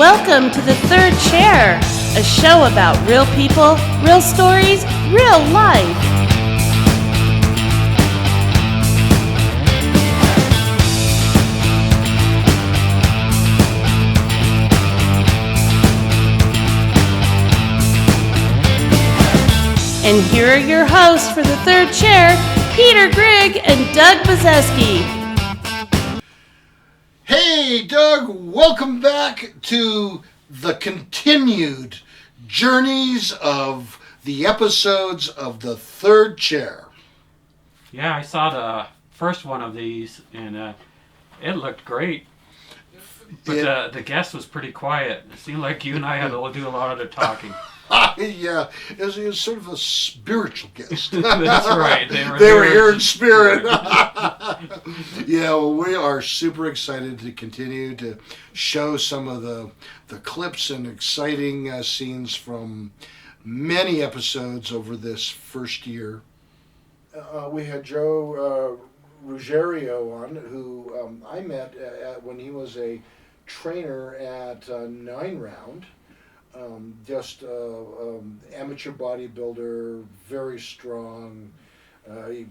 Welcome to The Third Chair, a show about real people, real stories, real life. And here are your hosts for The Third Chair, Peter Grigg and Doug Bazeski. Hey, Doug, welcome back to the continued journeys of the episodes of The Third Chair. Yeah, I saw the first one of these, and it looked great. But the guest was pretty quiet. It seemed like you and I had to do a lot of the talking. Yeah, it was sort of a spiritual guest. That's right. They were here in spirit. Yeah, well, we are super excited to continue to show some of the clips and exciting scenes from many episodes over this first year. We had Joe Ruggiero on, who I met when he was a trainer at 9 Round. Amateur bodybuilder, very strong. He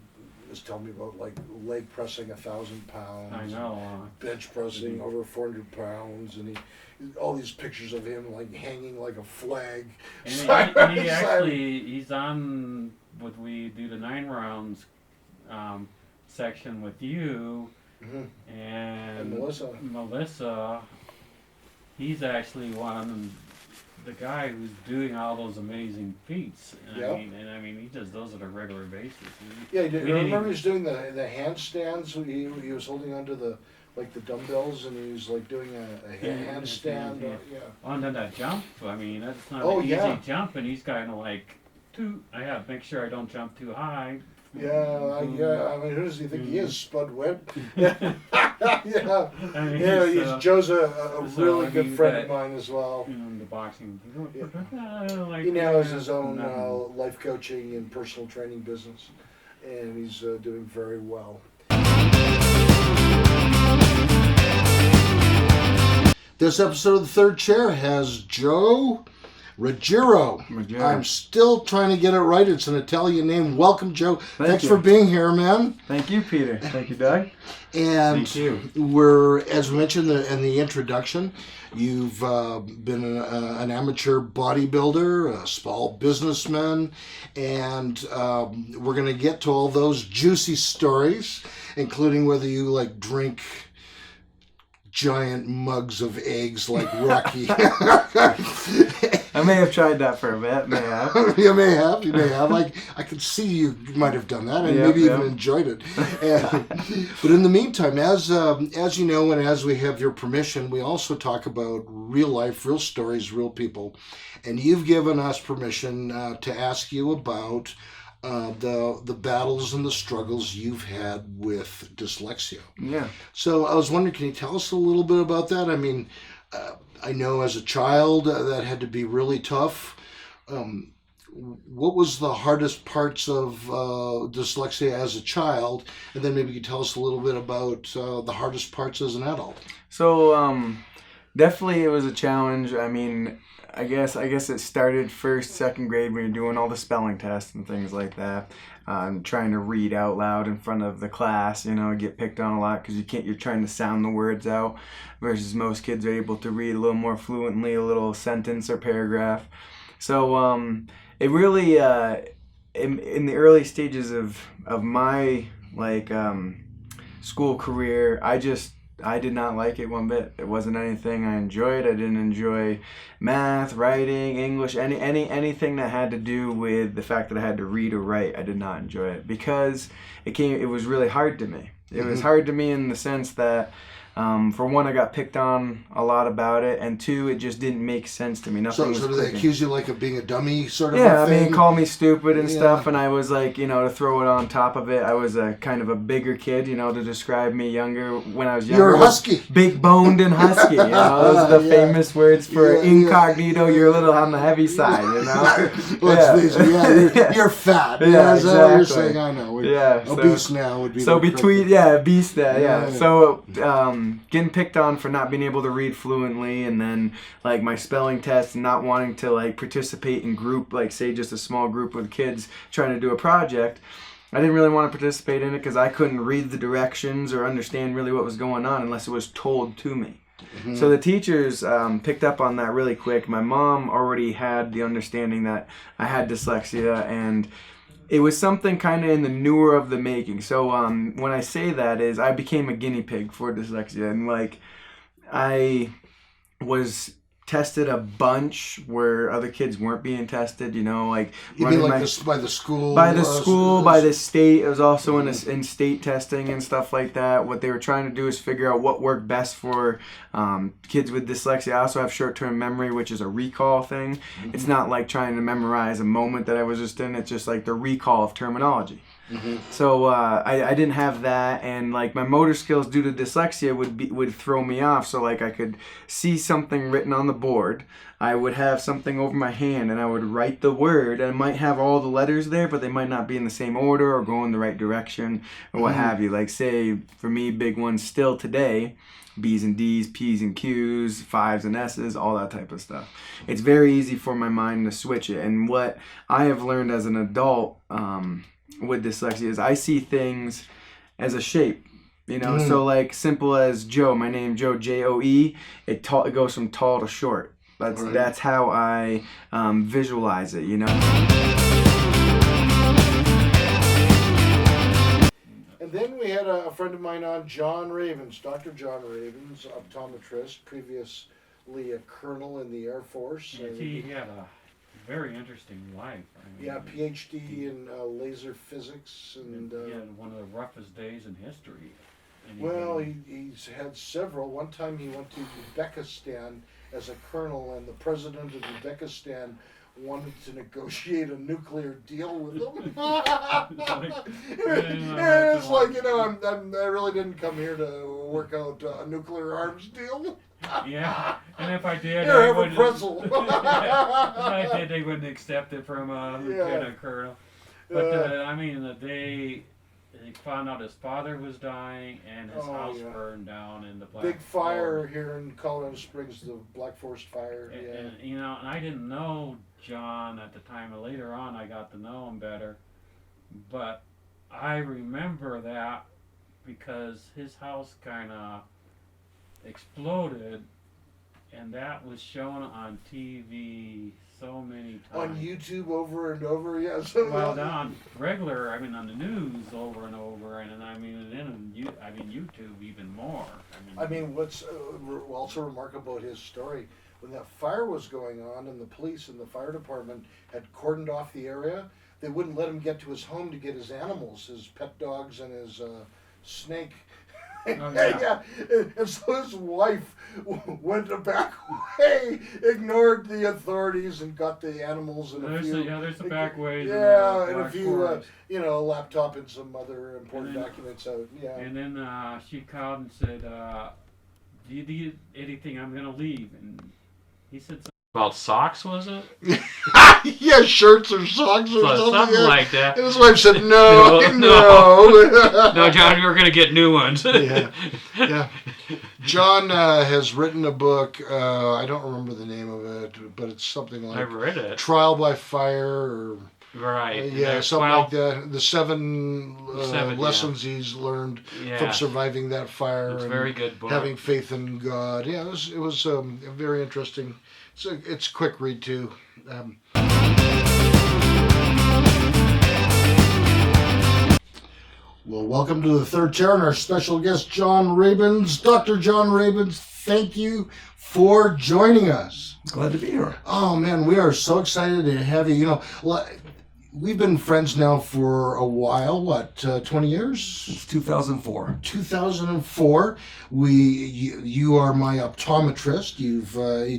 was telling me about like leg pressing 1,000 pounds. I know. Bench pressing over 400 pounds, and all these pictures of him like hanging like a flag. And he's on what we do the 9 Rounds section with you, mm-hmm. and Melissa. He's actually the guy who's doing all those amazing feats. I mean, he does those on a regular basis. Yeah, remember he was doing the handstands. He was holding onto the dumbbells, and he was like doing a handstand. Yeah. And then that jump. I mean, that's not an easy jump, and he's kind of like, I have to make sure I don't jump too high. Yeah. I mean, who does he think he is, Spud Webb? Yeah. Joe's a really good friend of mine as well. The boxing. Yeah. He now has his own life coaching and personal training business, and he's doing very well. This episode of The Third Chair has Joe Ruggiero. I'm still trying to get it right. It's an Italian name. Welcome, Joe. Thanks for being here, man. Thank you, Peter. Thank you, Doug. And thank you. We're, as we mentioned in the introduction, you've been an amateur bodybuilder, a small businessman, and we're going to get to all those juicy stories, including whether you drink giant mugs of eggs like Rocky. I may have tried that for a bit. May have. You may have. I could see you might have done that, and maybe even enjoyed it. But in the meantime, as you know, and as we have your permission, we also talk about real life, real stories, real people. And you've given us permission to ask you about the battles and the struggles you've had with dyslexia. Yeah. So I was wondering, can you tell us a little bit about that? I mean, I know as a child that had to be really tough. What was the hardest parts of dyslexia as a child? And then maybe you could tell us a little bit about the hardest parts as an adult. So definitely it was a challenge. I mean, I guess it started first, second grade when you're doing all the spelling tests and things like that. Trying to read out loud in front of the class, get picked on a lot because you're trying to sound the words out, versus most kids are able to read a little more fluently, a little sentence or paragraph. So it really, in the early stages of my school career, I did not like it one bit. It wasn't anything I enjoyed. I didn't enjoy math, writing, English, anything that had to do with the fact that I had to read or write. I did not enjoy it because it was really hard to me. It was hard to me in the sense that, for one, I got picked on a lot about it, and two, it just didn't make sense to me. Nothing was do they accuse you of being a dummy sort of a thing? I mean, call me stupid and stuff, and I was to throw it on top of it, I was a kind of a bigger kid, to describe me when I was younger. You're husky. Big boned and husky, those are the famous words for incognito, you're a little on the heavy side, You're fat. Yeah, exactly. What you're saying, I know. Obese now would be so between, beast now, So, getting picked on for not being able to read fluently, and then like my spelling test and not wanting to like participate in group, like say just a small group with kids trying to do a project. I didn't really want to participate in it because I couldn't read the directions or understand really what was going on unless it was told to me. Mm-hmm. So the teachers picked up on that really quick. My mom already had the understanding that I had dyslexia, and it was something kind of in the newer of the making. So when I say that is I became a guinea pig for dyslexia, and like I was tested a bunch where other kids weren't being tested, you know, like you mean like by the school, by the state. It was also in state testing and stuff like that. What they were trying to do is figure out what worked best for kids with dyslexia. I also have short-term memory, which is a recall thing. Mm-hmm. It's not like trying to memorize a moment that I was just in. It's just like the recall of terminology. Mm-hmm. So I didn't have that, and like my motor skills due to dyslexia would throw me off. So like I could see something written on the board, I would have something over my hand, and I would write the word, and I might have all the letters there, but they might not be in the same order or go in the right direction or what have you. Like say for me, big ones still today, B's and D's, P's and Q's, 5s and S's, all that type of stuff. It's very easy for my mind to switch it, and what I have learned as an adult with dyslexia is I see things as a shape, you know. So like simple as Joe, my name Joe, Joe, it goes from tall to short. That's how I visualize it, you know. And then we had a friend of mine on, John Ravens, Dr. John Ravens, optometrist, previously a colonel in the Air Force. Yeah, he had a very interesting life. I mean, yeah, PhD in laser physics, and he had one of the roughest days in history. Well, he's had several. One time he went to Uzbekistan as a colonel, and the president of Uzbekistan wanted to negotiate a nuclear deal with him. It's like, you know, I really didn't come here to work out a nuclear arms deal. Yeah, and if I did, Here, have a pretzel. If I did, they wouldn't accept it from Lieutenant Colonel. But I mean, the day he found out his father was dying and his house burned down in the big fire here in Colorado Springs, the Black Forest Fire. And you know, and I didn't know John at the time. And later on, I got to know him better. But I remember that because his house kind of exploded, and that was shown on TV so many times. On YouTube over and over, yes. Well, on on the news over and over, and I mean, YouTube even more. I mean, what's also remarkable about his story, when that fire was going on, and the police and the fire department had cordoned off the area, they wouldn't let him get to his home to get his animals, his pet dogs and his snake. Yeah. And so his wife went the back way, ignored the authorities, and got the animals and there's a back way. Yeah, and a few, a laptop and some other important documents out. Yeah. And then she called and said, "Do you need anything? I'm gonna leave." And he said something about socks, was it? Yeah, shirts or socks or something like that. And his wife said, no. No, John, we're going to get new ones. Yeah. John has written a book. I don't remember the name of it, but it's something like... I've read it. Trial by Fire or... Right. Something like that. The seven lessons he's learned from surviving that fire. It's a very good book. Having faith in God. Yeah, it was very interesting. It's a quick read too. Well, welcome to the third chair and our special guest, John Rabens. Dr. John Rabens, thank you for joining us. Glad to be here. Oh man, we are so excited to have you. You know, we've been friends now for a while. What, 20 years? Since 2004. 2004. You are my optometrist. You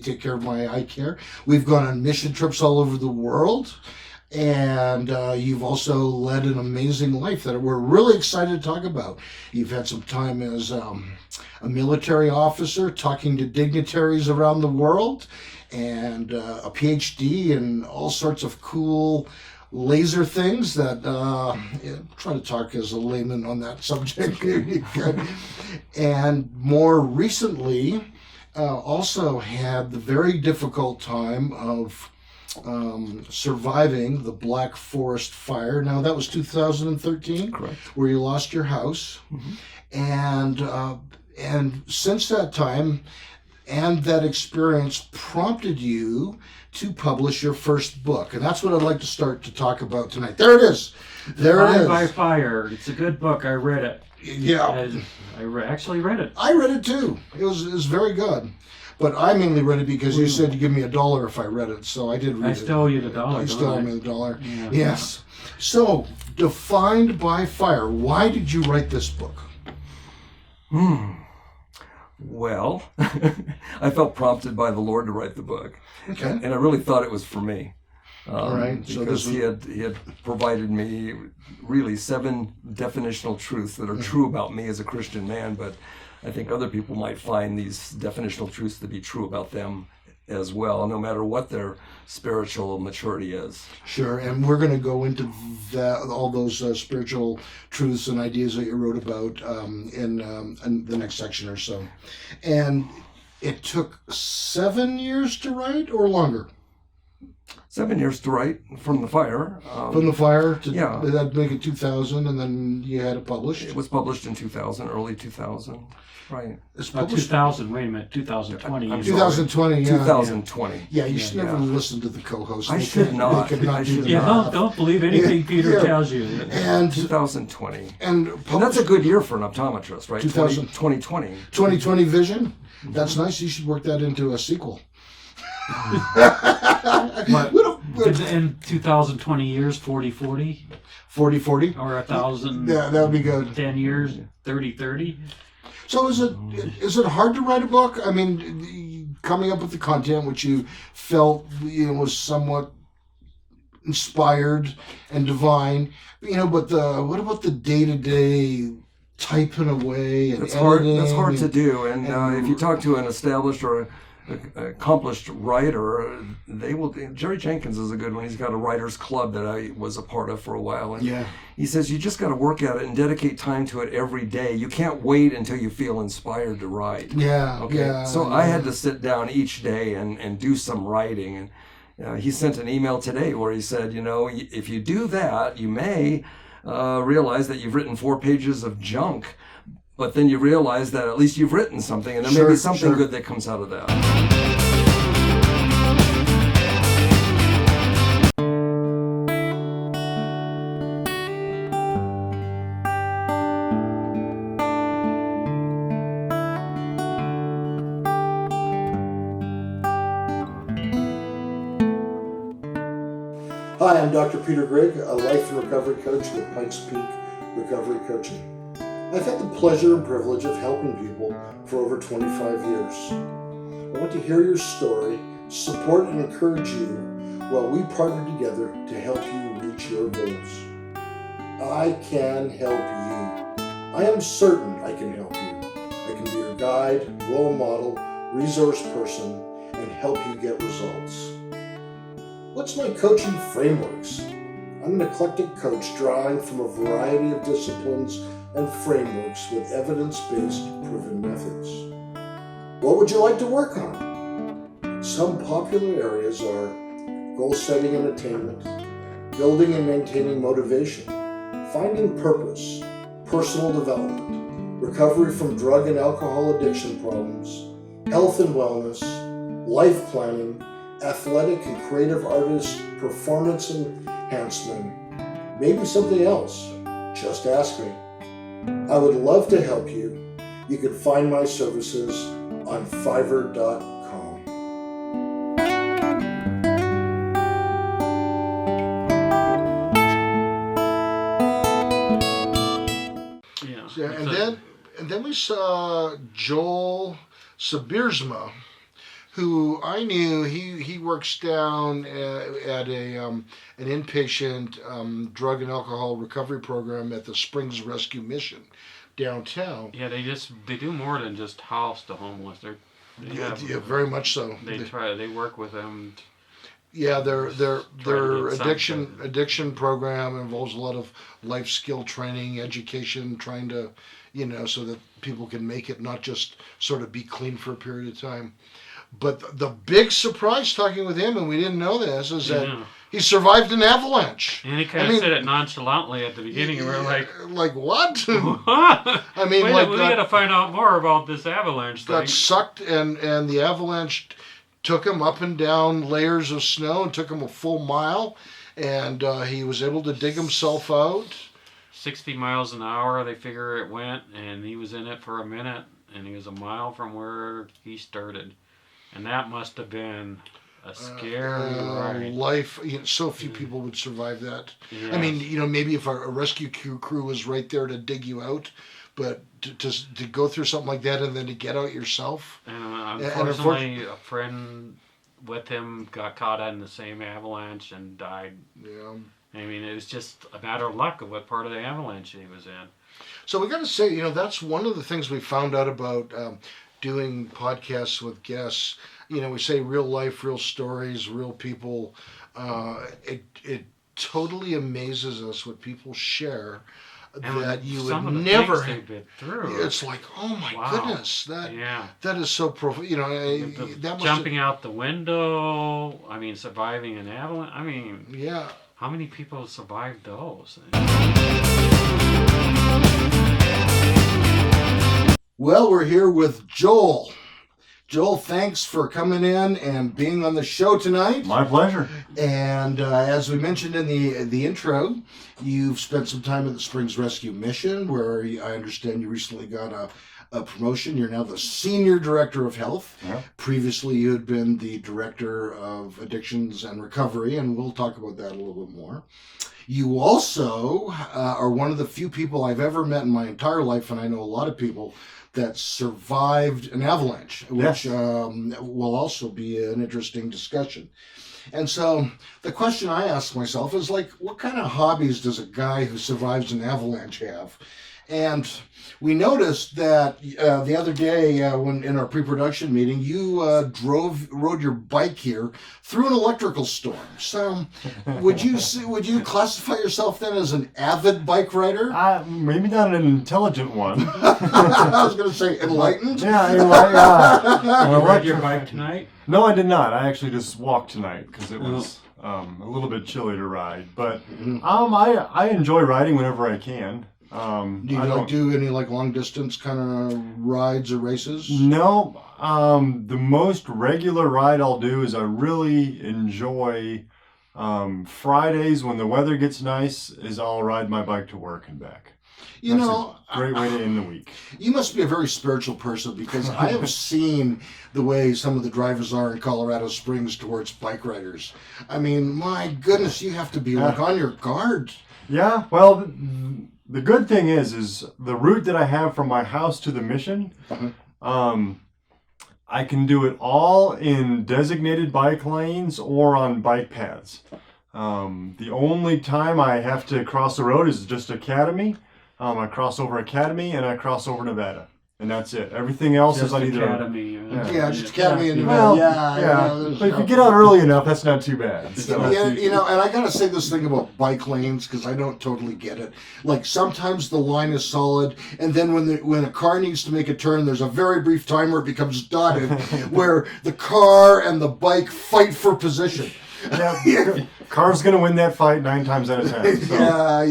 take care of my eye care. We've gone on mission trips all over the world. And you've also led an amazing life that we're really excited to talk about. You've had some time as a military officer talking to dignitaries around the world, and a PhD and all sorts of cool laser things that try to talk as a layman on that subject. And more recently, also had the very difficult time of surviving the Black Forest fire. Now that was 2013, Correct. where you lost your house, and since that time, and that experience prompted you to publish your first book, and that's what I'd like to start to talk about tonight. There it is. There it Tried is. by Fire. It's a good book. I read it. Yeah, Actually read it. I read it too. It was very good. But I mainly read it because you said you give me $1 if I read it, so I did read it. I still owe you the $1. You still owe me the $1. Yeah. Yes. So, Defined by Fire. Why did you write this book? Well, I felt prompted by the Lord to write the book. Okay. And I really thought it was for me. All right. So Because he had provided me really 7 definitional truths that are true about me as a Christian man, but I think other people might find these definitional truths to be true about them as well, no matter what their spiritual maturity is. Sure, and we're going to go into all those spiritual truths and ideas that you wrote about in the next section or so. And it took 7 years to write, or longer? 7 years to write from the fire. From the fire to yeah. that'd make it 2000, and then you had it published. It was published in 2000, early 2000. Right. It's published 2000. Wait a minute. 2020. I'm you- sorry. 2020. Yeah. 2020. Yeah, you should never yeah. listen to the co-host. I They should can't- not. They could not I do should the Yeah, math. don't believe anything Yeah, Peter yeah. tells you. And 2020. and And that's published a good year for an optometrist, right? 2020 2020. vision. That's nice. You should work that into a sequel. But in 2020 years, 40-40, 40-40. or 1,000. Yeah, that would be good. 10 years, 30-30. So is it hard to write a book? I mean, coming up with the content which you felt was somewhat inspired and divine, but what about the day-to-day typing away and That's hard. editing? That's hard to do. And and- if you talk to an established or accomplished writer, they will. Jerry Jenkins is a good one. He's got a writers club that I was a part of for a while, and Yeah. he says you just got to work at it and dedicate time to it every day. You can't wait until you feel inspired to write. Yeah. Okay. Yeah. So I had to sit down each day and do some writing. And he sent an email today where he said, if you do that, you may realize that you've written 4 pages of junk. But then you realize that at least you've written something, and there may be something good that comes out of that. Hi, I'm Dr. Peter Grigg, a life and recovery coach with Pikes Peak Recovery Coaching. I've had the pleasure and privilege of helping people for over 25 years. I want to hear your story, support and encourage you while we partner together to help you reach your goals. I can help you. I am certain I can help you. I can be your guide, role model, resource person, and help you get results. What's my coaching frameworks? I'm an eclectic coach drawing from a variety of disciplines and frameworks with evidence-based proven methods. What would you like to work on? Some popular areas are goal setting and attainment, building and maintaining motivation, finding purpose, personal development, recovery from drug and alcohol addiction problems, health and wellness, life planning, athletic and creative artist performance enhancement, maybe something else. Just ask me. I would love to help you. You can find my services on Fiverr.com. Yeah. And then we saw Joel Sabiersma, who I knew. He works down at an inpatient drug and alcohol recovery program at the Springs Rescue Mission downtown. Yeah, they do more than just house the homeless. They Yeah, very much so. They work with them. Yeah, their Try to get addiction program involves a lot of life skill training, education, trying to, so that people can make it, not just sort of be clean for a period of time. But the big surprise talking with him, and we didn't know this, is that he survived an avalanche. And he kind of said it nonchalantly at the beginning, and we were like, what? What? I mean, we like got to find out more about this avalanche thing. Got sucked, and the avalanche took him up and down layers of snow and took him a full mile, and he was able to dig himself out. 60 miles an hour, they figure it went, and he was in it for a minute, and he was a mile from where he started. And that must have been a scary ride. Life, so few people would survive that. Yes. I mean, maybe if a rescue crew was right there to dig you out, but to go through something like that and then to get out yourself. And unfortunately, a friend with him got caught in the same avalanche and died. Yeah. I mean, it was just a matter of luck of what part of the avalanche he was in. So we got to say, that's one of the things we found out about doing podcasts with guests. We say real life, real stories, real people. It totally amazes us what people share that you would never. They've been through. It's like, oh my goodness, that is so profound. That jumping out the window. I mean, surviving an avalanche. I mean, yeah. How many people survived those? Well, we're here with Joel. Joel, thanks for coming in and being on the show tonight. My pleasure. And as we mentioned in the intro, you've spent some time at the Springs Rescue Mission, where I understand you recently got a promotion. You're now the Senior Director of Health. Yeah. Previously, you had been the Director of Addictions and Recovery, and we'll talk about that a little bit more. You also are one of the few people I've ever met in my entire life, and I know a lot of people, that survived an avalanche, which will also be an interesting discussion. And so the question I ask myself is, what kind of hobbies does a guy who survives an avalanche have? And we noticed that the other day when in our pre-production meeting, you rode your bike here through an electrical storm. So would you classify yourself then as an avid bike rider? Maybe not an intelligent one. I was going to say enlightened. Yeah. You rode your bike tonight? No, I did not. I actually just walked tonight because it was a little bit chilly to ride. But I enjoy riding whenever I can. Do you do any long distance kind of rides or races? No. The most regular ride I'll do is I really enjoy Fridays when the weather gets nice. Is I'll ride my bike to work and back. That's a great way to end the week. You must be a very spiritual person, because I have seen the way some of the drivers are in Colorado Springs towards bike riders. I mean, my goodness, you have to be on your guard. Yeah. Well. The good thing is the route that I have from my house to the mission, I can do it all in designated bike lanes or on bike paths. The only time I have to cross the road is just Academy. I cross over Academy and I cross over Nevada. And that's it. Everything else just is on either. Academy just Academy and Well, yeah. But if you get out early enough, that's not too bad. So. And I gotta say this thing about bike lanes, because I don't totally get it. Sometimes the line is solid, and then when a car needs to make a turn, there's a very brief time where it becomes dotted, where the car and the bike fight for position. Yeah, car's gonna win that fight 9 times out of 10. So. I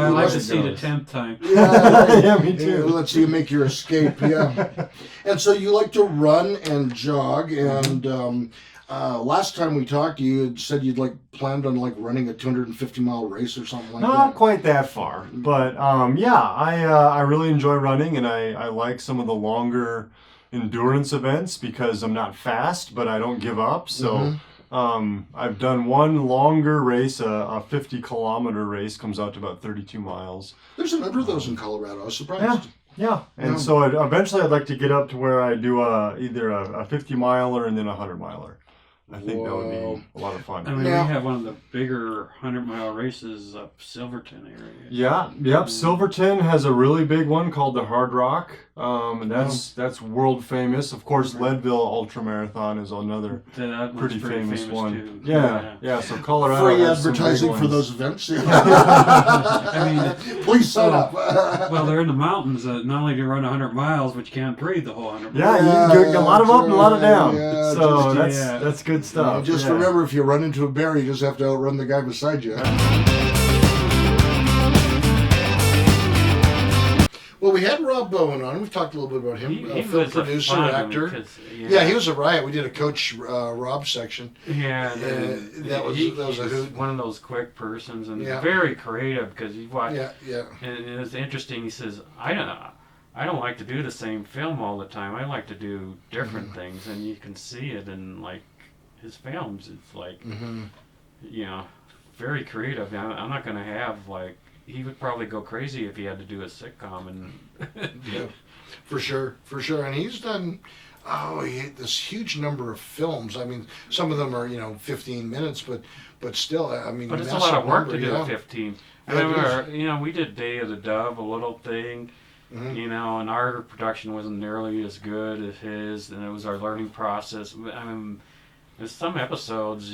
like to see the 10th time. Yeah, me too. Let's see you make your escape. Yeah, and so you like to run and jog. And last time we talked, you had said you'd planned on running a 250-mile race or something like that. Not quite that far, but I really enjoy running, and I like some of the longer endurance events because I'm not fast, but I don't give up. So. I've done one longer race, a 50-kilometer race, comes out to about 32 miles. There's a number of those in Colorado. I was surprised. Yeah. And so eventually I'd like to get up to where I do either a 50-miler and then a 100-miler. I think that would be a lot of fun. I mean, we have one of the bigger 100-mile races up Silverton area. Yeah, Silverton has a really big one called the Hard Rock. And that's world famous. Of course, Leadville Ultramarathon is another That was pretty famous one. too. Yeah. So Colorado Free has some big advertising for ones. those events. I mean, Please sign up. well, they're in the mountains. Not only do you run 100 miles, but you can't breathe the whole 100 miles. Yeah, you get a lot of up and a lot of down. Yeah, So just- that's good stuff. Just yeah. remember, if you run into a bear, you just have to outrun the guy beside you. Well, we had Rob Bowen on. We've talked a little bit about him. He Film was producer, a fun actor. because, Yeah, he was a riot. We did a Coach Rob section. Yeah, that was a he's hoot. one of those quick persons and Yeah. very creative because you watch. Yeah. And it was interesting. He says, "I don't like to do the same film all the time. I like to do different things," and you can see it in like his films. It's like, you know, very creative. I'm not going to have like. He would probably go crazy if he had to do a sitcom and. Yeah, for sure. And he's done this huge number of films. I mean, some of them are 15 minutes, but still, I mean. But it's a lot of work to do yeah. at 15. I Yeah, it remember, we did Day of the Dove, a little thing, and our production wasn't nearly as good as his, and it was our learning process. I mean, there's some episodes,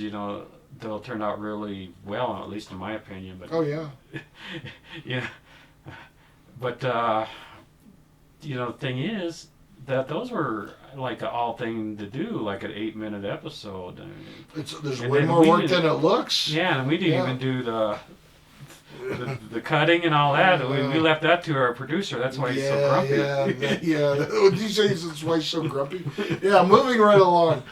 they'll turn out really well, at least in my opinion. But Oh yeah. yeah. But the thing is that those were like an all thing to do, like an 8-minute episode. I mean, There's and way then more we work did- than it looks. yeah, and we didn't Yeah. even do the cutting and all that. We left that to our producer. That's why he's so grumpy. Yeah. Would you say that's why he's so grumpy? Yeah, moving right along.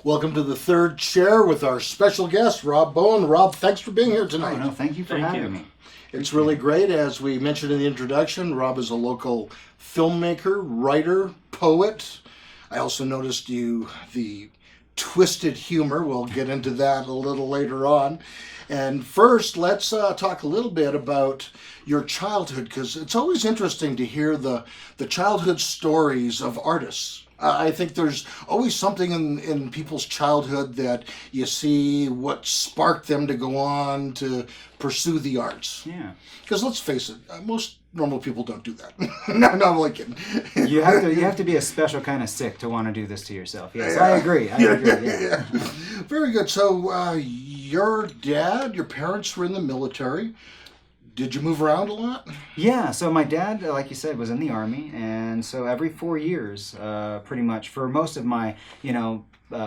Welcome to the third chair with our special guest, Rob Bowen. Rob, thanks for being here tonight. Oh, no, thank you for Thank having you. me. It's really great. As we mentioned in the introduction, Rob is a local filmmaker, writer, poet. I also noticed the twisted humor. We'll get into that a little later on. And first, let's talk a little bit about your childhood, because it's always interesting to hear the childhood stories of artists. I think there's always something in people's childhood that you see what sparked them to go on to pursue the arts. Yeah. Because let's face it, most normal people don't do that. No, I'm only kidding. You have to be a special kind of sick to want to do this to yourself. Yes, I agree. Yeah. Very good. So your parents were in the military. Did you move around a lot? Yeah, so my dad, like you said, was in the Army, and so every 4 years, pretty much, for most of my,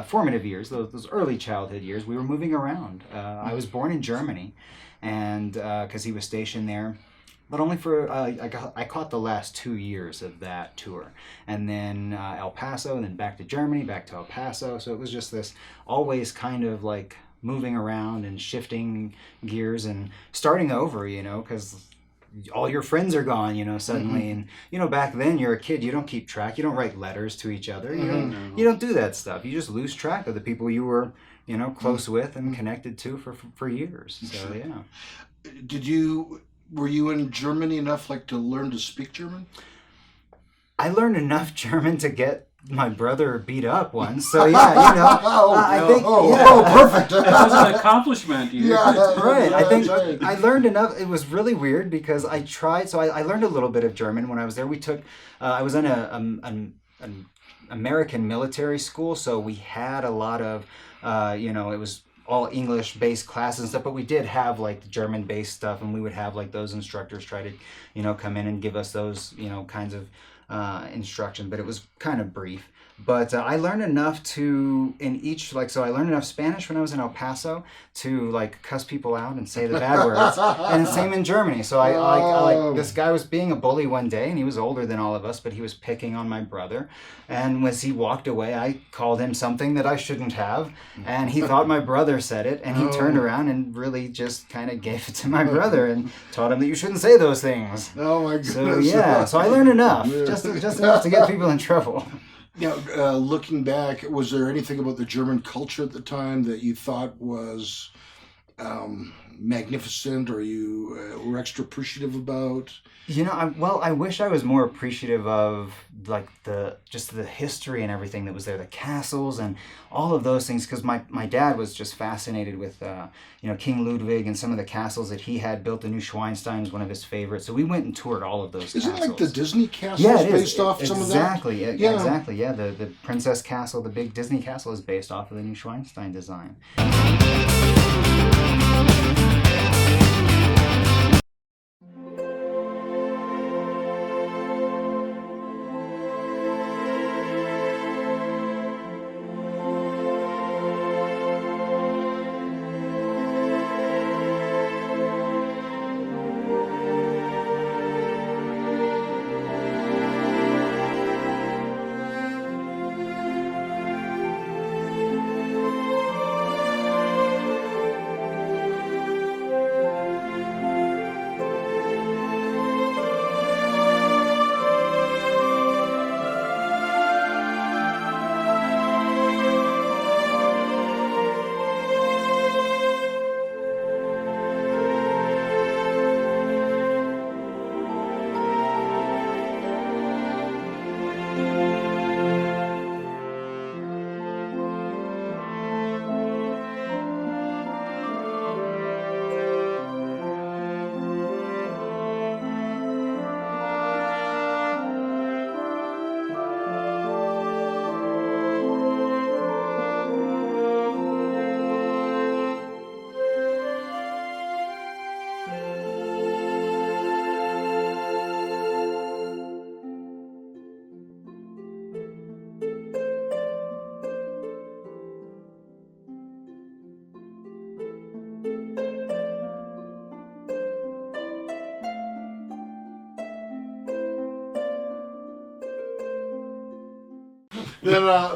formative years, those early childhood years, we were moving around. I was born in Germany, and because he was stationed there, but only for, I caught the last 2 years of that tour. And then El Paso, and then back to Germany, back to El Paso, so it was just this always kind of like moving around and shifting gears and starting over, because all your friends are gone, suddenly. And, back then you're a kid, you don't keep track, you don't write letters to each other, you don't do that stuff. You just lose track of the people you were, close with and connected to for years. So, yeah. Were you in Germany enough to learn to speak German? I learned enough German to get my brother beat up once. So yeah, I think perfect. That was an accomplishment. Right. I think right. I learned enough. It was really weird because I tried. So I learned a little bit of German when I was there. We took. I was in an American military school, so we had a lot of. It was all English-based classes and stuff, but we did have the German-based stuff, and we would have those instructors try to, come in and give us those, kinds of instruction, but it was kind of brief. But I learned enough to, so I learned enough Spanish when I was in El Paso to cuss people out and say the bad words. And the same in Germany. So this guy was being a bully one day, and he was older than all of us, but he was picking on my brother. And as he walked away, I called him something that I shouldn't have. And he thought my brother said it, and he turned around and really just kind of gave it to my brother and taught him that you shouldn't say those things. Oh my goodness. So yeah, so I learned enough, just enough to get people in trouble. Looking back, was there anything about the German culture at the time that you thought was magnificent, or you were extra appreciative about? I wish I was more appreciative of like the history and everything that was there, the castles and all of those things, because my dad was just fascinated with King Ludwig and some of the castles that he had built. The Neuschwanstein was one of his favorites, so we went and toured all of those Isn't castles. it like the Disney castles it is. based off some of that? Exactly, exactly. Yeah, the Princess Castle, the big Disney castle, is based off of the Neuschwanstein design.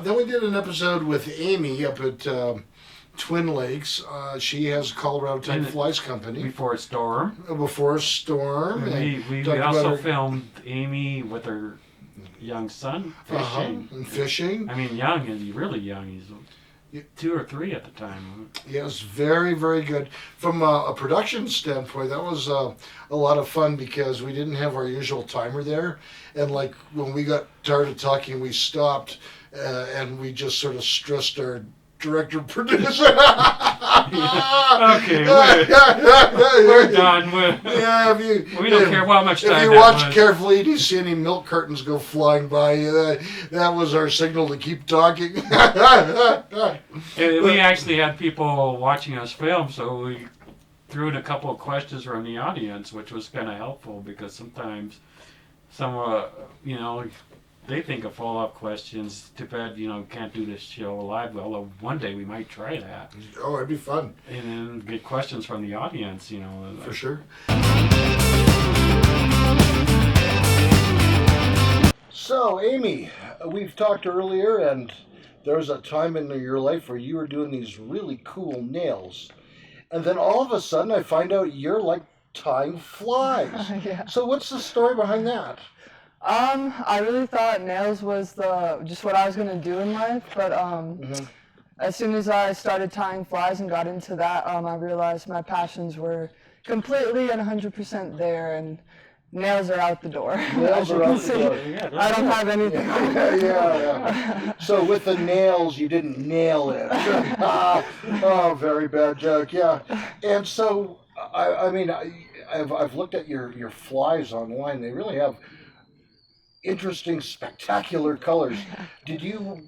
Then we did an episode with Amy up at Twin Lakes. She has a Colorado Type Flies company. Before a storm. Before a storm. We also filmed Amy with her young son fishing. And fishing. I mean, young, is really young. He's 2 or 3 at the time. Yes, very, very good. From a production standpoint, that was a lot of fun because we didn't have our usual timer there. And like when we got tired of talking, we stopped and we just sort of stressed our director producer. Okay, we're done. We don't care how much time. If you watch carefully, do you see any milk curtains go flying by you? That was our signal to keep talking. We actually had people watching us film, so we threw in a couple of questions from the audience, which was kind of helpful because sometimes they think of follow-up questions. Too bad, can't do this show live. Although one day we might try that. Oh, it'd be fun. And then get questions from the audience, For sure. So, Amy, we've talked earlier, and there was a time in your life where you were doing these really cool nails. And then all of a sudden I find out you're like tying flies. Yeah. So what's the story behind that? I really thought nails was just what I was gonna do in life, but as soon as I started tying flies and got into that, I realized my passions were completely and 100% there, and nails are out the door. Nails are out the door. I don't have anything. Yeah. So with the nails, you didn't nail it. Oh, very bad joke. Yeah. And so, I've looked at your flies online. They really have interesting, spectacular colors. Did you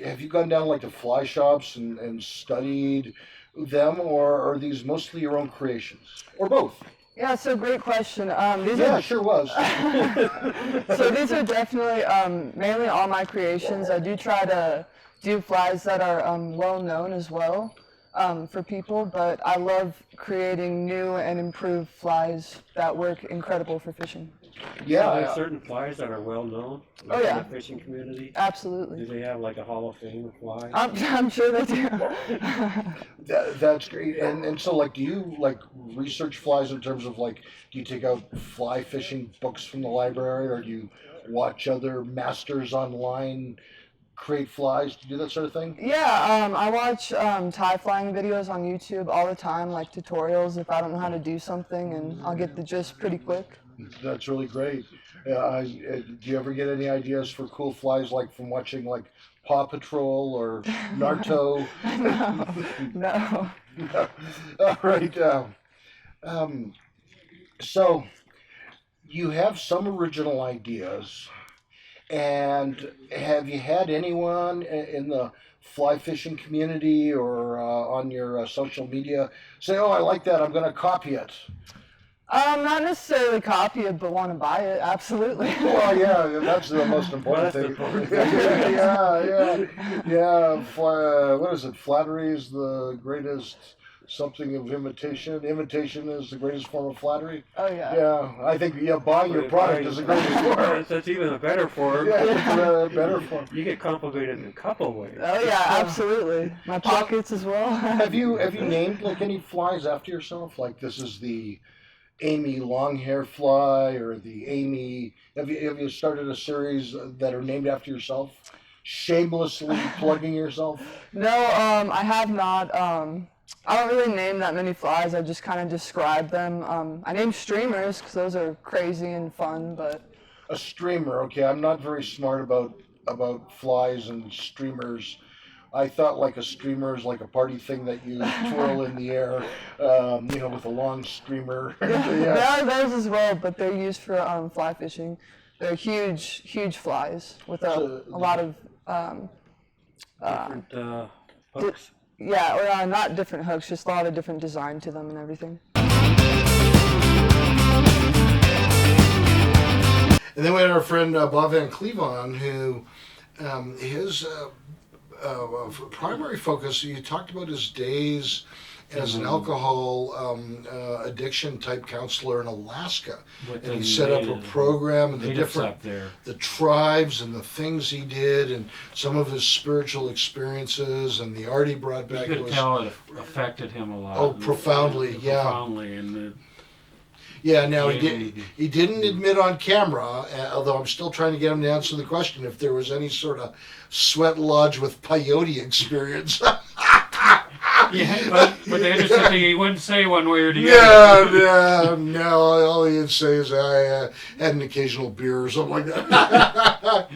have you gone down to fly shops and studied them, or are these mostly your own creations, or both? Yeah, so great question. Sure was. So these are definitely mainly all my creations. I do try to do flies that are well known as well for people, but I love creating new and improved flies that work incredible for fishing. Yeah. Are there certain flies that are well known in the fishing community? Absolutely. Do they have a Hall of Fame of flies? I'm sure they do. That's great. And so do you research flies in terms of do you take out fly fishing books from the library, or do you watch other masters online create flies? Do you do that sort of thing? Yeah, I watch tie flying videos on YouTube all the time, like tutorials if I don't know how to do something, and I'll get the gist pretty quick. That's really great. Do you ever get any ideas for cool flies, like from watching like Paw Patrol or Naruto? No. All right. So you have some original ideas, and have you had anyone in the fly fishing community or on your social media say, "Oh, I like that. I'm going to copy it"? Not necessarily copy it, but want to buy it. Absolutely. Well, yeah, that's the most important thing. Yeah. What is it? Flattery is the greatest something of imitation. Imitation is the greatest form of flattery. Oh yeah. Yeah, I think buying your product is the greatest form. That's even a better form. Yeah, it's a better form. You get complimented in a couple ways. Oh yeah, absolutely. My pockets as well. Have you named like any flies after yourself? Like this is the Amy Longhair fly, or the Amy. Have you started a series that are named after yourself? Shamelessly plugging yourself. No, I have not. I don't really name that many flies. I just kind of describe them. I name streamers because those are crazy and fun. But a streamer, okay. I'm not very smart about flies and streamers. I thought like a streamer is like a party thing that you twirl in the air, with a long streamer. There are those as well, but they're used for fly fishing. They're huge flies with a lot of Different hooks. or not different hooks, just a lot of different design to them and everything. And then we had our friend Bob Van Cleve on, who his primary focus, you talked about his days as an alcohol addiction type counselor in Alaska, and he set up a program and the different the tribes and the things he did and some of his spiritual experiences and the art he brought back. You could tell it affected him a lot. Oh, profoundly, yeah. Profoundly, and yeah. Now he didn't admit on camera, although I'm still trying to get him to answer the question if there was any sort of sweat lodge with peyote experience. Yeah, but the interesting thing, he wouldn't say one way or the other. No. All he'd say is I had an occasional beer or something like that. But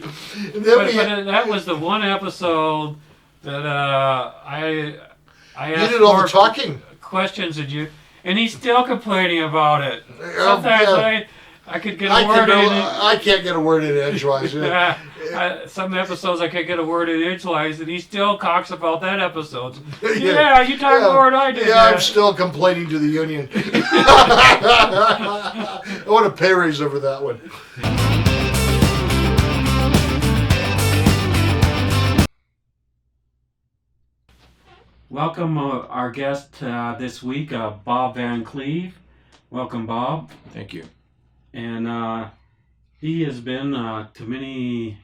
that was the one episode that I asked you did all the talking. questions and he's still complaining about it. Sometimes I could get a word in. I can't get a word in edgewise. Some episodes I could get a word in edgewise, and he still talks about that episode. Yeah, you talk more than I did. Yeah, I'm still complaining to the union. I want a pay raise over that one. Welcome our guest this week, Bob Van Cleve. Welcome, Bob. Thank you. And he has been to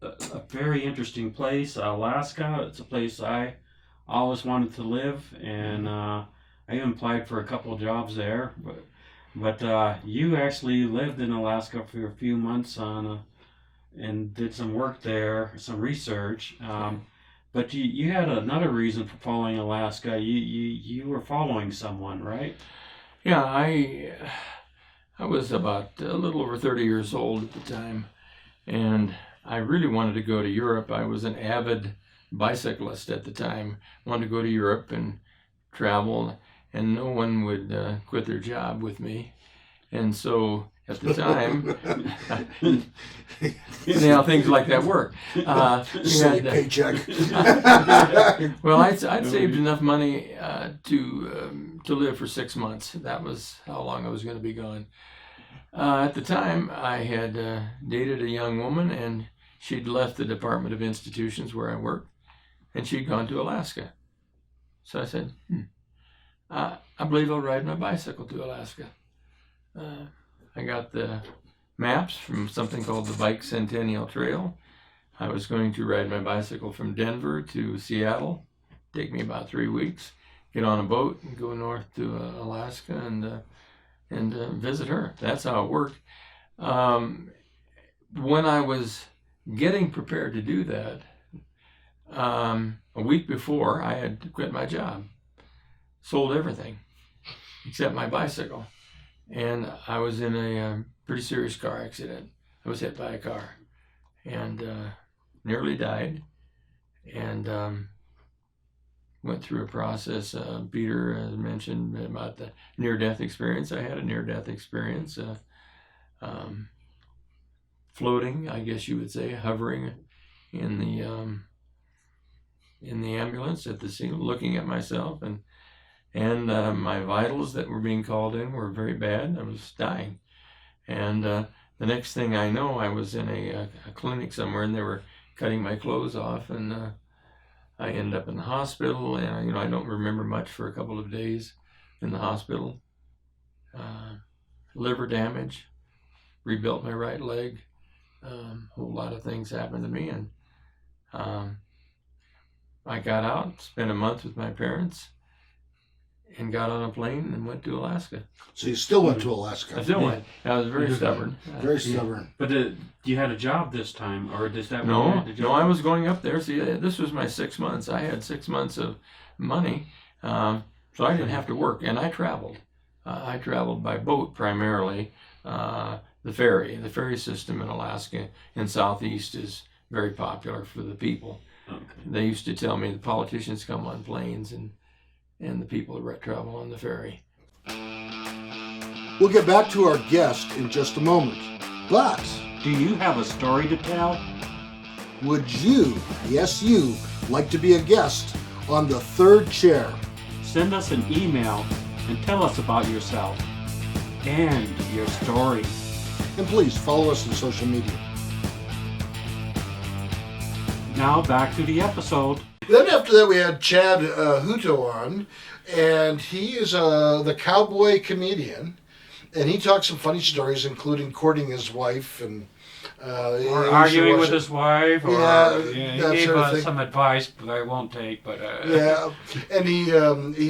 a very interesting place, Alaska. It's a place I always wanted to live, and I even applied for a couple of jobs there. But you actually lived in Alaska for a few months and did some work there, some research. But you had another reason for following Alaska. You were following someone, right? Yeah, I was about a little over 30 years old at the time, and I really wanted to go to Europe. I was an avid bicyclist at the time, wanted to go to Europe and travel, and no one would quit their job with me. And so at the time, things like that work. Paycheck. Well, I'd saved enough money to live for 6 months. That was how long I was going to be gone. At the time, I had dated a young woman, and she'd left the Department of Institutions where I worked, and she'd gone to Alaska. So I said, I believe I'll ride my bicycle to Alaska. I got the maps from something called the Bike Centennial Trail. I was going to ride my bicycle from Denver to Seattle, take me about 3 weeks, get on a boat and go north to Alaska and visit her. That's how it worked. When I was getting prepared to do that, a week before, I had quit my job, sold everything except my bicycle. And I was in a pretty serious car accident. I was hit by a car and nearly died. And went through a process. Peter mentioned about the near-death experience. I had a near-death experience, floating, I guess you would say, hovering in the ambulance at the scene, looking at myself, and my vitals that were being called in were very bad. I was dying, and the next thing I know, I was in a clinic somewhere, and they were cutting my clothes off, and I ended up in the hospital, and I don't remember much for a couple of days in the hospital. Liver damage, rebuilt my right leg. A whole lot of things happened to me, and I got out, spent a month with my parents, and got on a plane and went to Alaska. So you still went to Alaska? I still went. I was very stubborn. Very stubborn. But you had a job this time, or does that? No, I was going up there. See, this was my 6 months. I had 6 months of money, so I didn't have to work, and I traveled. I traveled by boat primarily. The ferry system in Alaska and Southeast is very popular for the people. Okay. They used to tell me the politicians come on planes and the people travel on the ferry. We'll get back to our guest in just a moment. But do you have a story to tell? Would you, yes you, like to be a guest on The Third Chair? Send us an email and tell us about yourself and your story. And please follow us on social media. Now back to the episode. Then after that we had Chad Hutto on, and he is the cowboy comedian, and he talks some funny stories, including courting his wife and or arguing with his wife, or he gave us some advice that I won't take. But yeah, and he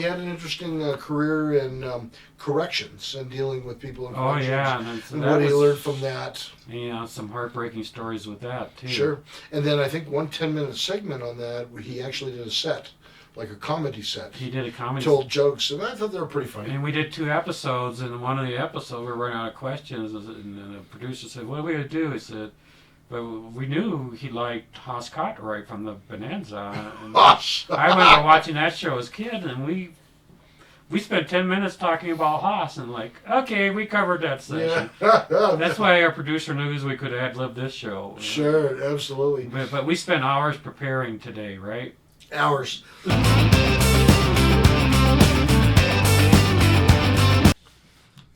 had an interesting career in corrections and dealing with people in corrections. Oh yeah, and what he learned from that. Yeah, some heartbreaking stories with that too. Sure, and then I think one 10-minute segment on that, he actually did a set. Like a comedy set. He did a comedy told jokes, and I thought they were pretty funny. And we did 2 episodes, and in one of the episodes we were running out of questions, and the producer said, "What are we going to do?" He said, "Well, we knew he liked Haas Cartwright from the Bonanza." And I remember watching that show as a kid, and we spent 10 minutes talking about Haas, and okay, we covered that section. Yeah. That's why our producer knew we could have lived this show. Sure, absolutely. But we spent hours preparing today, right? Hours.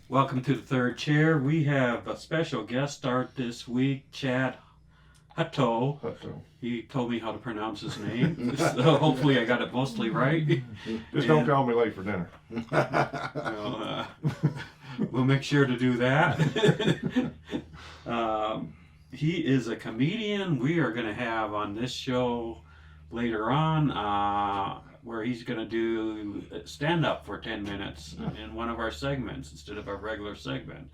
Welcome to The Third Chair. We have a special guest start this week, Chad Hutto. He told me how to pronounce his name, so hopefully I got it mostly right. Just don't call me late for dinner. We'll make sure to do that. He is a comedian. We are going to have on this show later on where he's going to do stand-up for 10 minutes in one of our segments instead of our regular segment.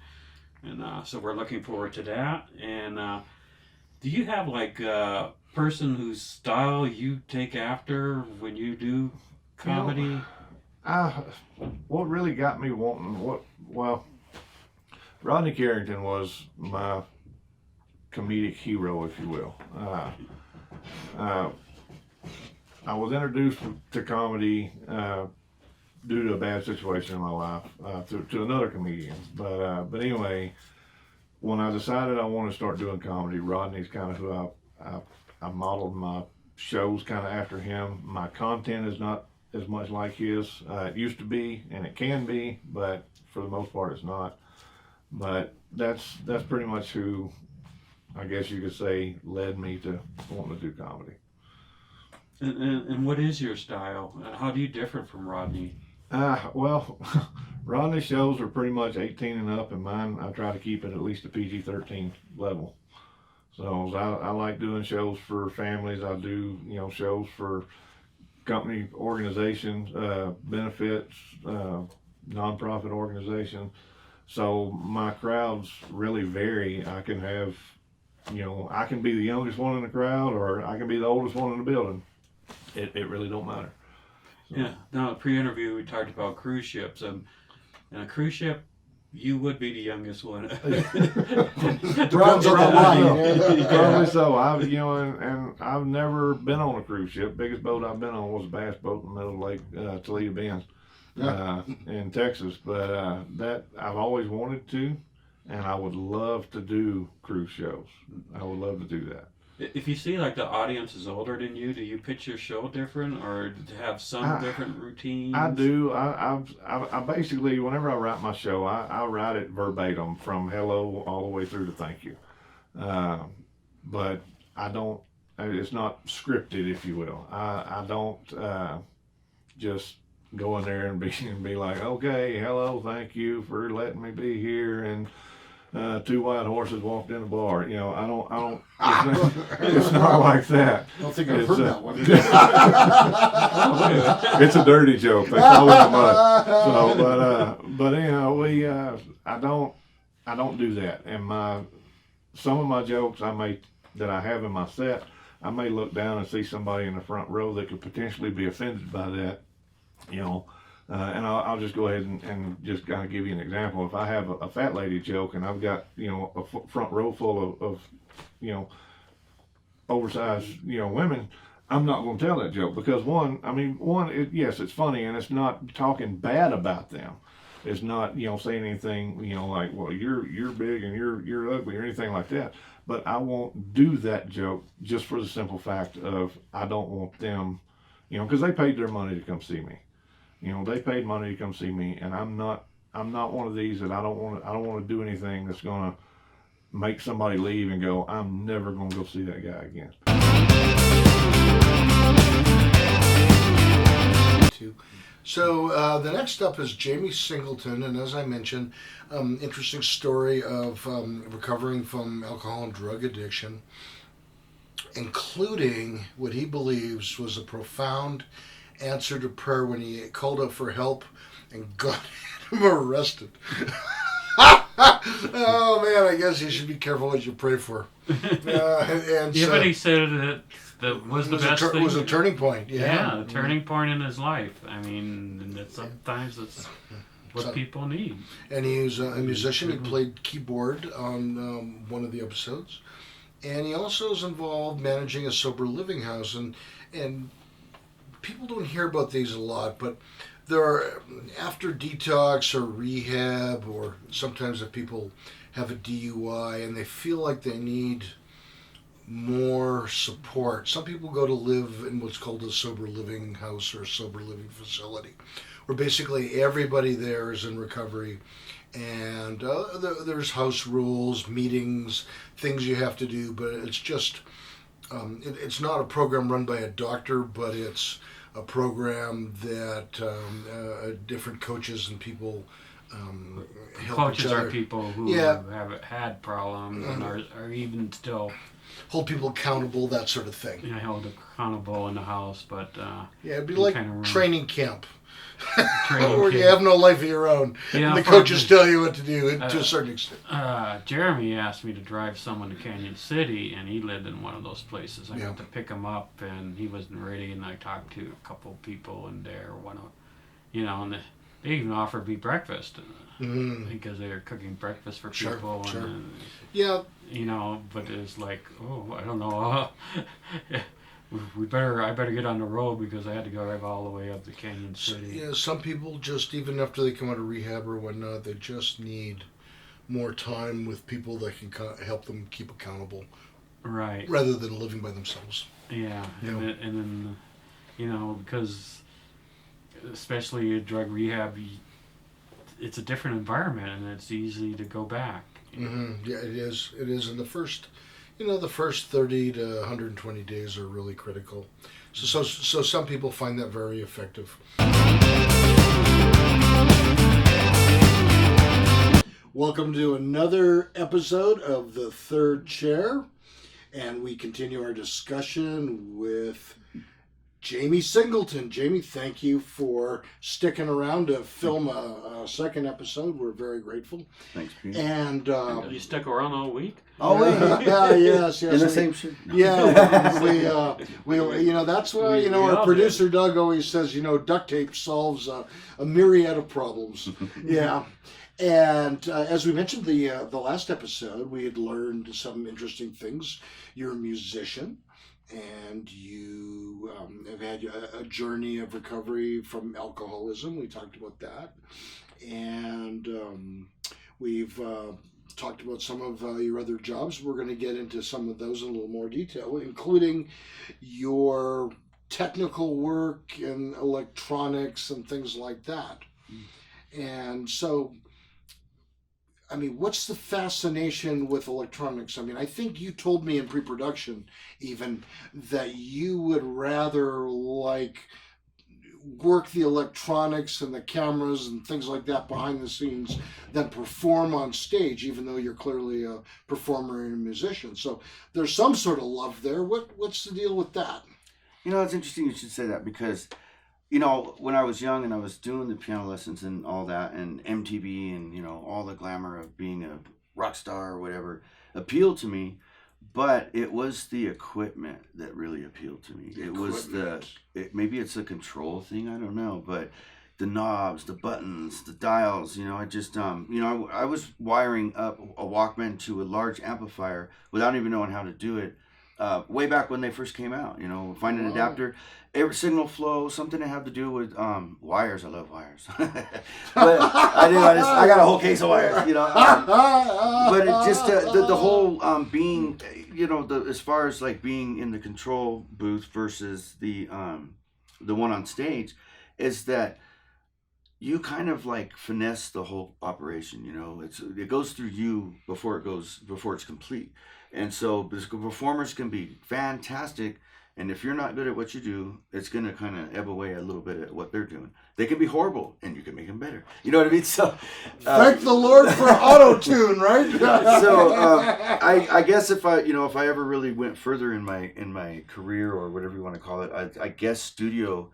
And so we're looking forward to that. And do you have a person whose style you take after when you do comedy? What really got me wanting, Rodney Carrington was my comedic hero, if you will. I was introduced to comedy due to a bad situation in my life to another comedian. But anyway, when I decided I wanted to start doing comedy, Rodney's kind of who I modeled my shows kind of after him. My content is not as much like his. It used to be, and it can be, but for the most part, it's not. But that's pretty much who, I guess you could say, led me to wanting to do comedy. And what is your style? How do you differ from Rodney? Rodney's shows are pretty much 18 and up, and mine, I try to keep it at least a PG-13 level. So I like doing shows for families. I do, shows for company organizations, benefits, nonprofit organizations. So my crowds really vary. I can have, I can be the youngest one in the crowd, or I can be the oldest one in the building. it really don't matter. So. Yeah. Now, pre-interview, we talked about cruise ships. And a cruise ship, you would be the youngest one. Depends on the line. Probably so. And I've never been on a cruise ship. Biggest boat I've been on was a bass boat in the middle of Lake Toledo Bend in Texas. But that I've always wanted to, and I would love to do cruise shows. I would love to do that. If you see like the audience is older than you, do you pitch your show different or have some different routines? I do. I basically, whenever I write my show, I write it verbatim from hello all the way through to thank you. But I don't, it's not scripted, if you will. I don't just go in there and be like, okay, hello, thank you for letting me be here, and two white horses walked in a bar. I don't. It's not like that. I don't think I've heard that one. It's a dirty joke. They call it a mud. So, but I don't do that. And some of my jokes that I have in my set, I may look down and see somebody in the front row that could potentially be offended by that. And I'll just go ahead and just kind of give you an example. If I have a fat lady joke and I've got, a front row full of oversized, women, I'm not going to tell that joke because yes, it's funny and it's not talking bad about them. It's not, saying anything, like, well, you're big and you're ugly or anything like that. But I won't do that joke just for the simple fact of I don't want them, because they paid their money to come see me. They paid money to come see me, and I'm not one of these that I don't want to do anything that's going to make somebody leave and go, I'm never going to go see that guy again. So the next up is Jamie Singleton, and as I mentioned, interesting story of recovering from alcohol and drug addiction, including what he believes was a profound answer to prayer when he called up for help and God had him arrested. Oh man, I guess you should be careful what you pray for. But he said that was the best thing. It was a turning point. Yeah, a turning point in his life. I mean, sometimes it's what people need. And he was a musician. He played keyboard on one of the episodes, and he also is involved managing a sober living house. And people don't hear about these a lot, but there are, after detox or rehab, or sometimes if people have a DUI and they feel like they need more support. Some people go to live in what's called a sober living house or a sober living facility, where basically everybody there is in recovery, and there's house rules, meetings, things you have to do, but it's just, it's not a program run by a doctor, but it's a program that different coaches and people help coaches each other. are people who have had problems and are even still hold people accountable, that sort of thing. Yeah, held accountable in the house, but it'd be like training camp. Training where you have no life of your own. Yeah, and the coaches tell you what to do to a certain extent. Jeremy asked me to drive someone to Canyon City, and he lived in one of those places. I got to pick him up, and he wasn't ready, and I talked to a couple people in there, and they even offered me breakfast because they were cooking breakfast for people. Sure. And, yeah. But it's like, I don't know. I better get on the road because I had to drive all the way up to Canyon City. Yeah, some people just, even after they come out of rehab or whatnot, they just need more time with people that can help them keep accountable. Right. Rather than living by themselves. Yeah. And then, because especially drug rehab, it's a different environment and it's easy to go back. Mm-hmm. Yeah, it is. It is. And the first 30 to 120 days are really critical. So some people find that very effective. Welcome to another episode of The Third Chair, and we continue our discussion with Jamie Singleton. Jamie, thank you for sticking around to film a second episode. We're very grateful. Thanks, Pete. And You stuck around all week? Oh, wait. yes. In the same shit? No. Yeah, we that's why, We our all producer Doug always says, duct tape solves a myriad of problems. Yeah. And as we mentioned the last episode, we had learned some interesting things. You're a musician, and you have had a journey of recovery from alcoholism. We talked about that. And we've talked about some of your other jobs. We're going to get into some of those in a little more detail, including your technical work in electronics and things like that. And so, what's the fascination with electronics? I think you told me in pre-production even that you would rather work the electronics and the cameras and things like that behind the scenes than perform on stage, even though you're clearly a performer and a musician. So there's some sort of love there. What's the deal with that? It's interesting you should say that because, when I was young and I was doing the piano lessons and all that and MTV and, all the glamour of being a rock star or whatever appealed to me. But it was the equipment that really appealed to me. Maybe it's a control thing, I don't know, but the knobs, the buttons, the dials, I just, I was wiring up a Walkman to a large amplifier without even knowing how to do it. Way back when they first came out, find an adapter, every signal flow, something that had to do with wires. I love wires, but I got a whole case of wires, but it just the whole being, as far as like being in the control booth versus the one on stage, is that you kind of like finesse the whole operation. It goes through you before it's complete. And so the performers can be fantastic, and if you're not good at what you do, it's going to kind of ebb away a little bit at what they're doing. They can be horrible, and you can make them better. You know what I mean? So thank the Lord for auto-tune, right? So I guess if I ever really went further in my career or whatever you want to call it, I guess studio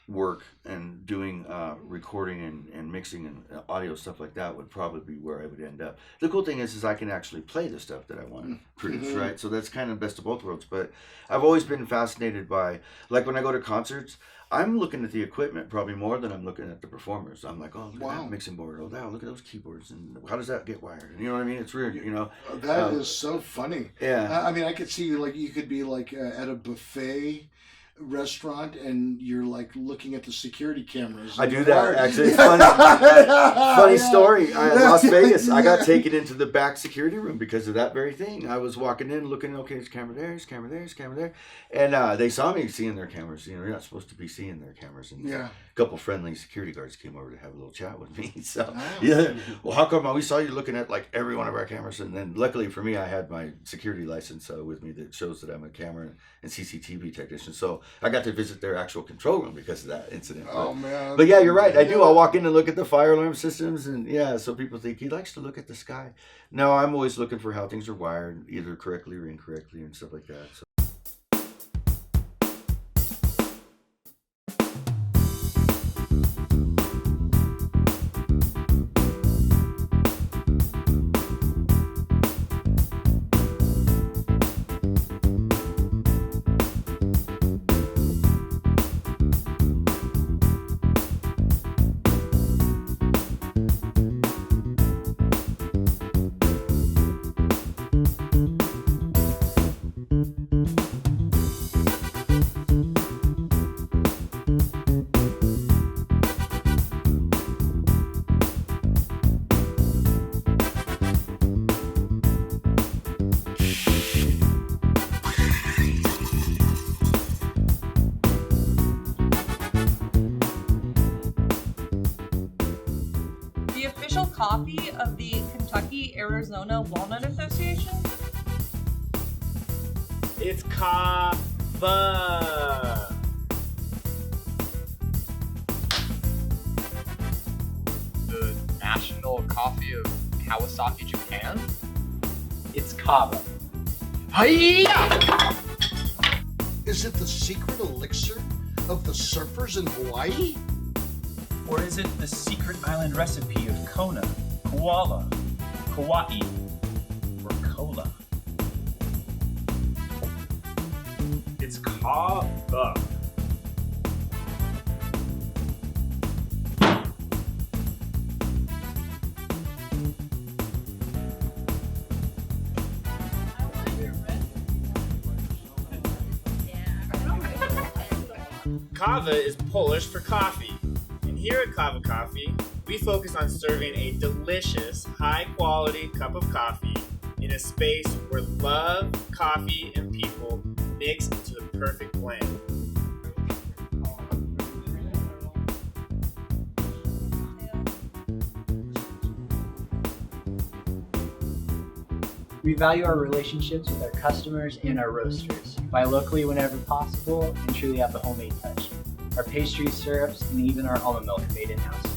work and doing recording and mixing and audio stuff like that would probably be where I would end up. The cool thing is I can actually play the stuff that I want to produce, right? So that's kind of best of both worlds. But I've always been fascinated by, like when I go to concerts, I'm looking at the equipment probably more than I'm looking at the performers. I'm like, oh, look at that mixing board. Oh, wow, look at those keyboards. And how does that get wired? And you know what I mean? It's weird, That is so funny. Yeah. I could see you could be at a buffet restaurant and you're looking at the security cameras. I do that actually. It's funny. Funny story. Las Vegas. I got taken into the back security room because of that very thing. I was walking in, looking. Okay, there's camera there. There's camera there. There's camera there. And they saw me seeing their cameras. You're not supposed to be seeing their cameras. And a couple friendly security guards came over to have a little chat with me. So well, how come we saw you looking at every one of our cameras? And then luckily for me, I had my security license with me that shows that I'm a camera and CCTV technician. So I got to visit their actual control room because of that incident. Oh, man. But yeah, you're right. I do. I'll walk in and look at the fire alarm systems, and so people think he likes to look at the sky. No, I'm always looking for how things are wired, either correctly or incorrectly and stuff like that. So. Copy of the Kentucky-Arizona Walnut Association? It's kava. The national coffee of Kawasaki, Japan? It's kava. Hiya! Is it the secret elixir of the surfers in Hawaii? Or is it the secret island recipe of Kona, Koala, Kauai, or Cola? It's kava. Kava is Polish for coffee. And here at Kava Coffee, we focus on serving a delicious, high-quality cup of coffee in a space where love, coffee, and people mix into the perfect blend. We value our relationships with our customers and our roasters. Buy locally whenever possible and truly have the homemade touch. Our pastries, syrups, and even our almond milk are made in-house.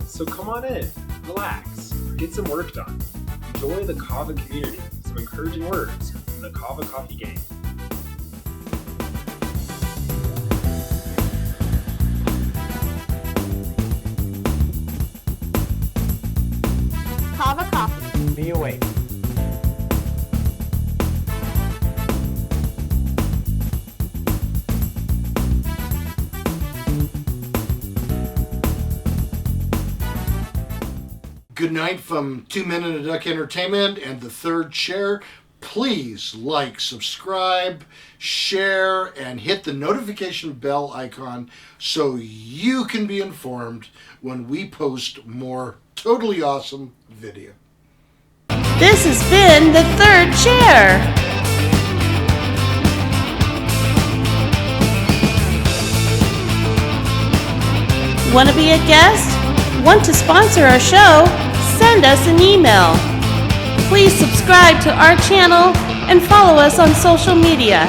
So come on in, relax, get some work done. Enjoy the Kava community, some encouraging words from the Kava Coffee gang. Kava Coffee. Be awake. Good night from 2 Men and a Duck Entertainment and the Third Chair. Please like, subscribe, share, and hit the notification bell icon so you can be informed when we post more totally awesome video. This has been the Third Chair. Want to be a guest? Want to sponsor our show? Send us an email. Please subscribe to our channel and follow us on social media.